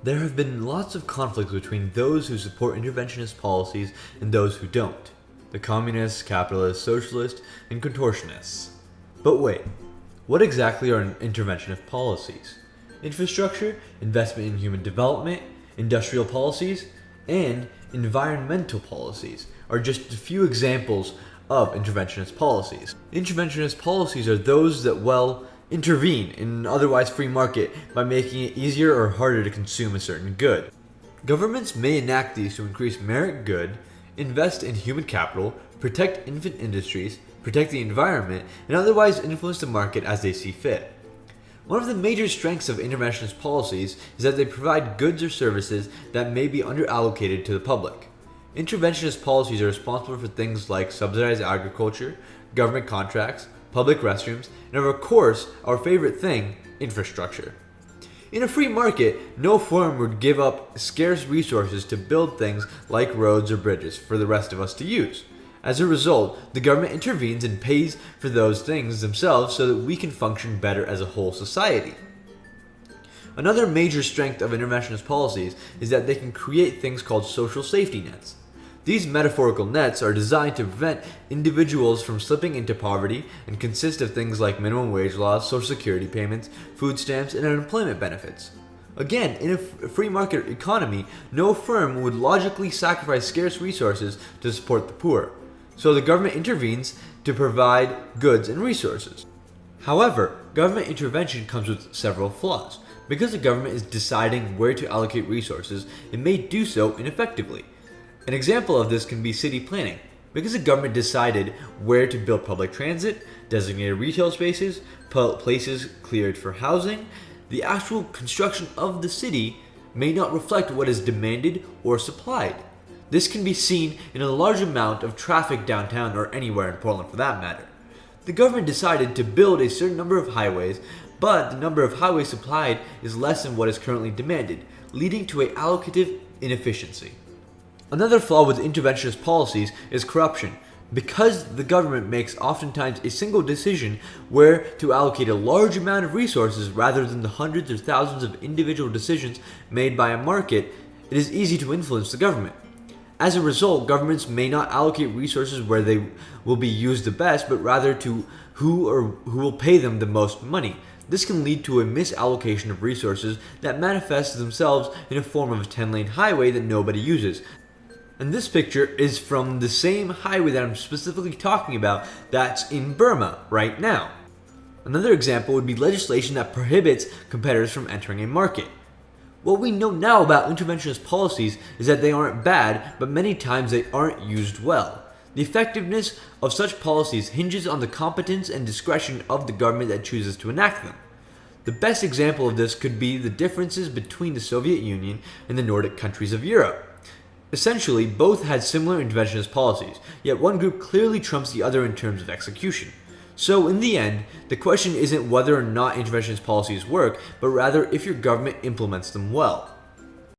there have been lots of conflicts between those who support interventionist policies and those who don't. The communists, capitalists, socialists, and contortionists. But wait, what exactly are interventionist policies? Infrastructure, investment in human development, industrial policies, and environmental policies are just a few examples of interventionist policies. Interventionist policies are those that, intervene in an otherwise free market by making it easier or harder to consume a certain good. Governments may enact these to increase merit good, invest in human capital, protect infant industries, protect the environment, and otherwise influence the market as they see fit. One of the major strengths of interventionist policies is that they provide goods or services that may be underallocated to the public. Interventionist policies are responsible for things like subsidized agriculture, government contracts, public restrooms, and of course, our favorite thing, infrastructure. In a free market, no firm would give up scarce resources to build things like roads or bridges for the rest of us to use. As a result, the government intervenes and pays for those things themselves so that we can function better as a whole society. Another major strength of interventionist policies is that they can create things called social safety nets. These metaphorical nets are designed to prevent individuals from slipping into poverty and consist of things like minimum wage laws, social security payments, food stamps, and unemployment benefits. Again, in a free market economy, no firm would logically sacrifice scarce resources to support the poor. So the government intervenes to provide goods and resources. However, government intervention comes with several flaws. Because the government is deciding where to allocate resources, it may do so ineffectively. An example of this can be city planning. Because the government decided where to build public transit, designated retail spaces, places cleared for housing, the actual construction of the city may not reflect what is demanded or supplied. This can be seen in a large amount of traffic downtown or anywhere in Portland for that matter. The government decided to build a certain number of highways, but the number of highways supplied is less than what is currently demanded, leading to an allocative inefficiency. Another flaw with interventionist policies is corruption. Because the government makes oftentimes a single decision where to allocate a large amount of resources rather than the hundreds or thousands of individual decisions made by a market, it is easy to influence the government. As a result, governments may not allocate resources where they will be used the best, but rather to who will pay them the most money. This can lead to a misallocation of resources that manifests themselves in a form of a 10-lane highway that nobody uses. And this picture is from the same highway that I'm specifically talking about that's in Burma right now. Another example would be legislation that prohibits competitors from entering a market. What we know now about interventionist policies is that they aren't bad, but many times they aren't used well. The effectiveness of such policies hinges on the competence and discretion of the government that chooses to enact them. The best example of this could be the differences between the Soviet Union and the Nordic countries of Europe. Essentially, both had similar interventionist policies, yet one group clearly trumps the other in terms of execution. So in the end, the question isn't whether or not interventionist policies work, but rather if your government implements them well.